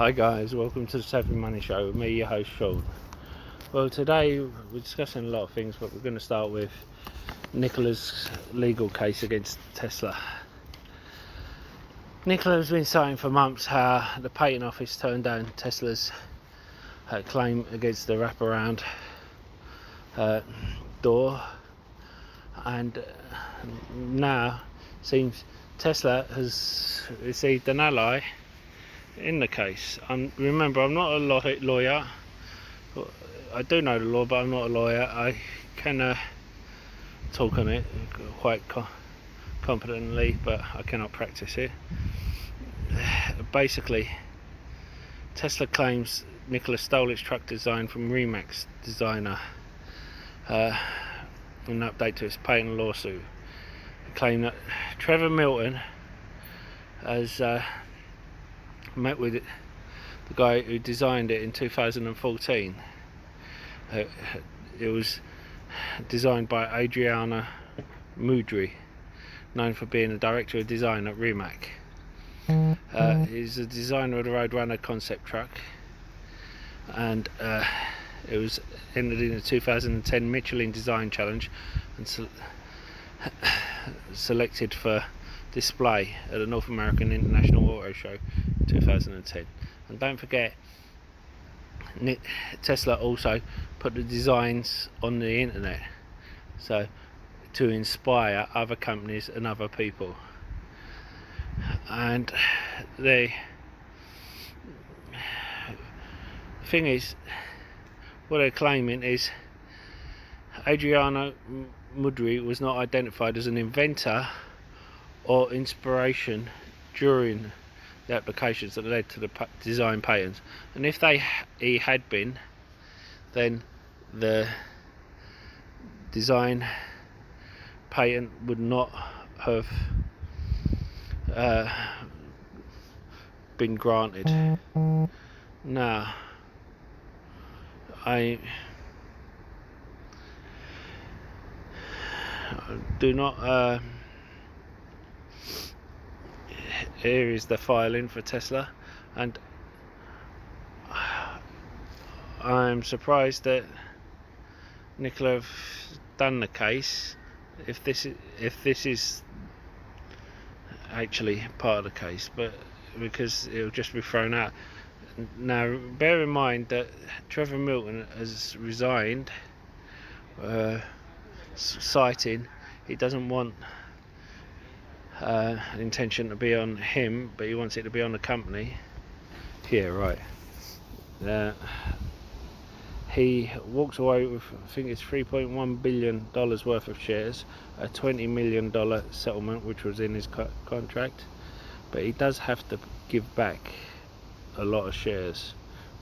Hi guys, welcome to the Saving Money Show with me, your host Sean. Well, today we're discussing a lot of things, but we're going to start with Nkla's legal case against Tsla. Nkla has been saying for months how the patent office turned down Tsla's claim against the wraparound door, and now seems Tsla has received an ally in the case. Remember, I'm not a lawyer. I do know the law, but I'm not a lawyer. I can talk on it quite competently, but I cannot practice it. Basically, Tsla claims Nkla stole its truck design from Remax designer in an update to its patent lawsuit. They claim that Trevor Milton has met with the guy who designed it in 2014. It was designed by Adriana Mudry, known for being a director of design at Remax. He's a designer of the Roadrunner concept truck, and it was entered in the 2010 Michelin Design Challenge and selected for display at the North American International Auto Show in 2010. And don't forget, Tsla also put the designs on the internet, so to inspire other companies and other people. And the thing is, what they're claiming is Adriana Mudry was not identified as an inventor or inspiration during the applications that led to the design patents, and if he had been, then the design patent would not have been granted. Now, I do not here is the filing for Tsla, and I'm surprised that Nkla have done the case if this is actually part of the case, but because it'll just be thrown out. Now, bear in mind that Trevor Milton has resigned, citing he doesn't want intention to be on him, but he wants it to be on the company. Yeah, right. He walked away with, I think it's $3.1 billion worth of shares, a $20 million settlement which was in his contract, but he does have to give back a lot of shares.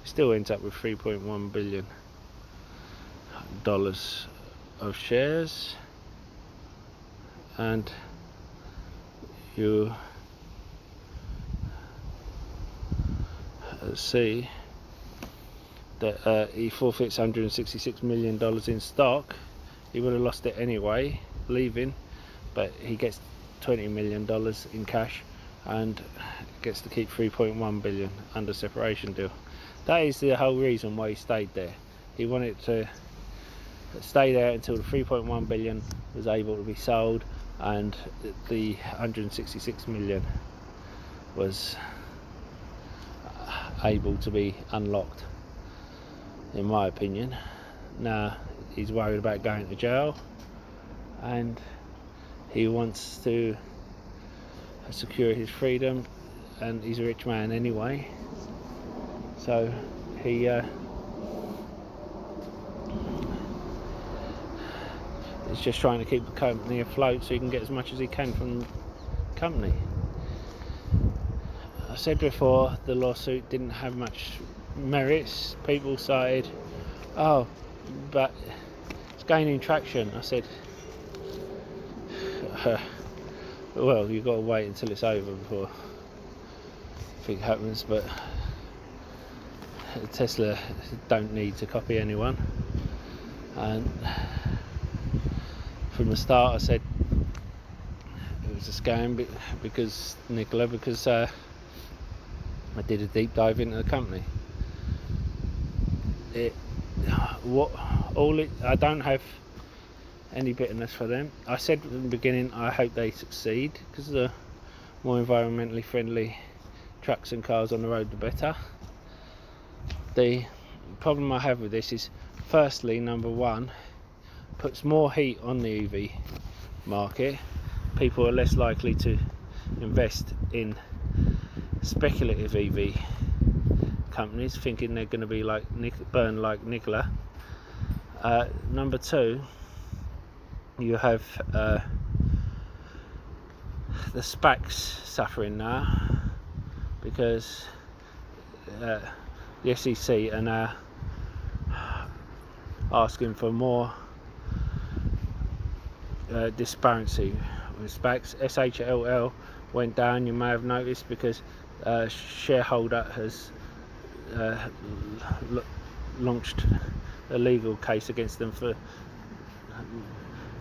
He still ends up with $3.1 billion of shares, and you see that he forfeits $166 million in stock. He would have lost it anyway leaving, but he gets $20 million in cash and gets to keep $3.1 billion under separation deal. That is the whole reason why he stayed there. He wanted to stay there until the $3.1 billion was able to be sold and the $166 million was able to be unlocked, in my opinion. Now he's worried about going to jail, and he wants to secure his freedom, and he's a rich man anyway, so he is just trying to keep the company afloat so he can get as much as he can from the company. I said before, the lawsuit didn't have much merits. People started, oh, but it's gaining traction. I said, well, you've got to wait until it's over before anything happens. But Tsla don't need to copy anyone, and from the start I said it was a scam because Nkla, because I did a deep dive into the company. I don't have any bitterness for them. I said at the beginning I hope they succeed, because the more environmentally friendly trucks and cars on the road, the better. The problem I have with this is, firstly, number one, puts more heat on the EV market. People are less likely to invest in speculative EV companies, thinking they're going to be like burn like Nkla. Number two, you have the Spaqs suffering now, because the SEC are now asking for more disparity with Spaqs. SHLL went down, you may have noticed, because a shareholder has launched a legal case against them for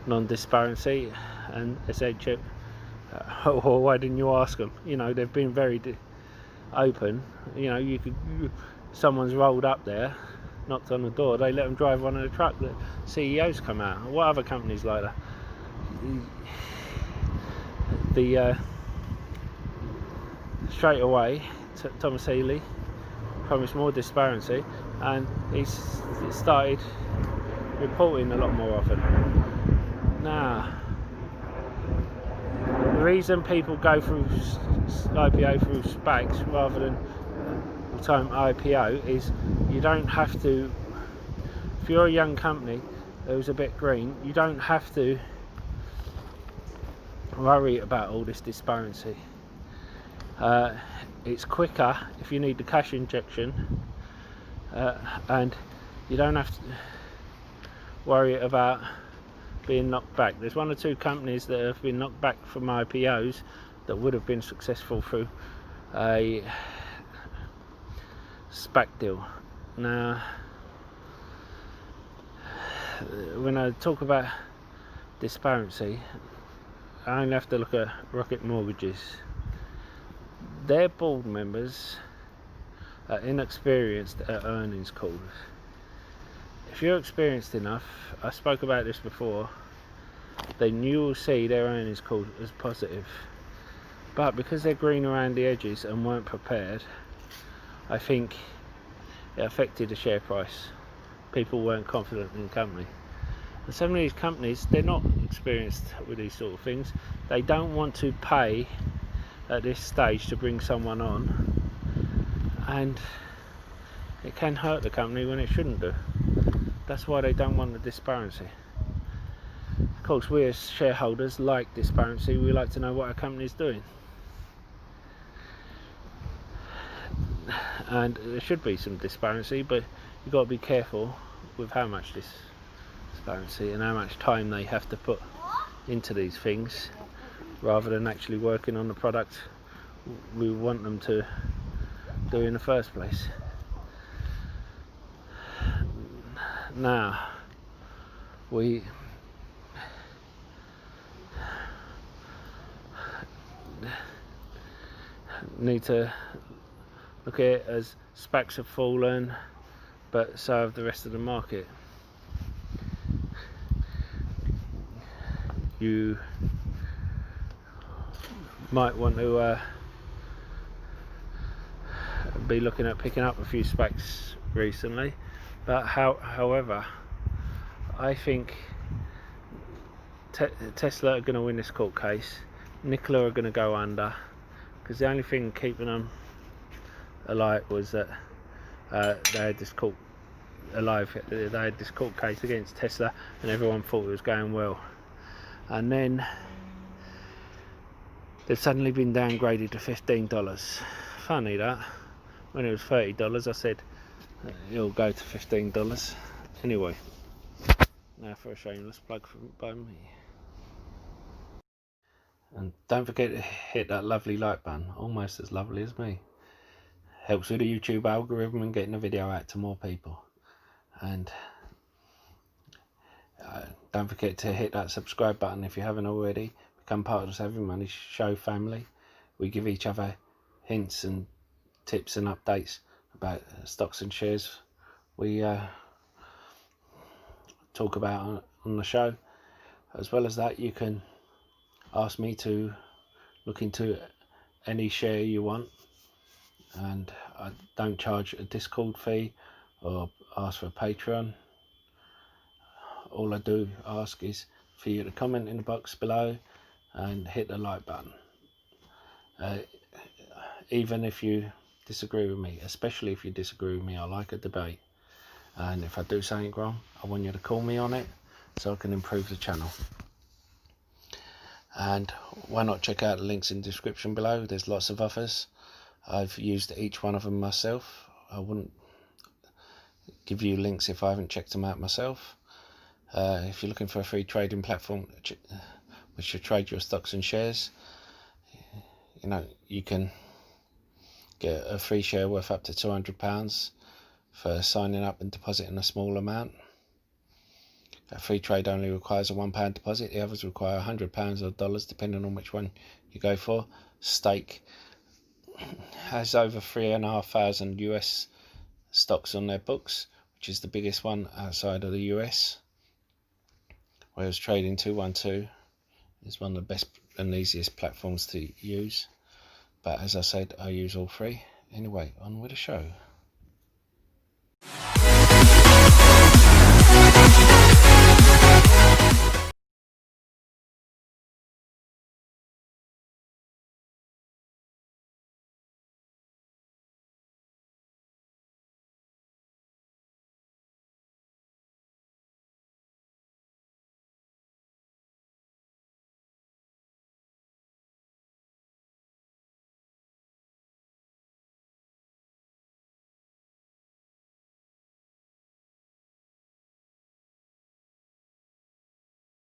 non-disparity, and SHLL, well, why didn't you ask them? You know, they've been very open. You know, someone's rolled up there, knocked on the door, they let them drive one in the truck, the CEOs come out. What other companies like that? Straight away, Thomas Healy promised more disparity, and he's started reporting a lot more often. Now, the reason people go through IPO through Spaqs rather than time IPO is you don't have to, if you're a young company who's a bit green, you don't have to worry about all this disparity. It's quicker if you need the cash injection, and you don't have to worry about being knocked back. There's one or two companies that have been knocked back from IPOs that would have been successful through a Spaq deal. Now, when I talk about disparity, I only have to look at Rocket Mortgages. Their board members are inexperienced at earnings calls. If you're experienced enough, I spoke about this before, then you will see their earnings call as positive. But because they're green around the edges and weren't prepared, I think it affected the share price. People weren't confident in the company. And some of these companies, they're not experienced with these sort of things. They don't want to pay at this stage to bring someone on, and it can hurt the company when it shouldn't do. That's why they don't want the disparity. Of course, we as shareholders like disparity. We like to know what our company is doing, and there should be some disparity, but you've got to be careful with how much disparity and how much time they have to put into these things, rather than actually working on the product we want them to do in the first place. Now, we need to look at it as Spaqs have fallen, but so have the rest of the market. You might want to be looking at picking up a few Spaqs recently, but however, I think Tesla are going to win this court case. Nkla are going to go under, because the only thing keeping them alive was that they had this court case against Tesla, and everyone thought it was going well. And then they've suddenly been downgraded to $15. Funny that. When it was $30, I said it'll go to $15. Anyway, now for a shameless plug by me. And don't forget to hit that lovely like button, almost as lovely as me. Helps with the YouTube algorithm and getting the video out to more people. And don't forget to hit that subscribe button if you haven't already. Become part of the Saving Money Show family. We give each other hints and tips and updates about stocks and shares we talk about on the show. As well as that, you can ask me to look into any share you want, and I don't charge a Discord fee or ask for a Patreon. All I do ask is for you to comment in the box below and hit the like button. Even if you disagree with me, especially if you disagree with me, I like a debate. And if I do something wrong, I want you to call me on it so I can improve the channel. And why not check out the links in the description below? There's lots of others. I've used each one of them myself. I wouldn't give you links if I haven't checked them out myself. If you're looking for a free trading platform which should trade your stocks and shares, you know, you can get a free share worth up to £200 for signing up and depositing a small amount. A free trade only requires a £1 deposit. The others require £100 or dollars, depending on which one you go for. Stake has over 3,500 US stocks on their books, which is the biggest one outside of the US. Whereas Trading 212 is one of the best and easiest platforms to use. But as I said, I use all three. Anyway, on with the show.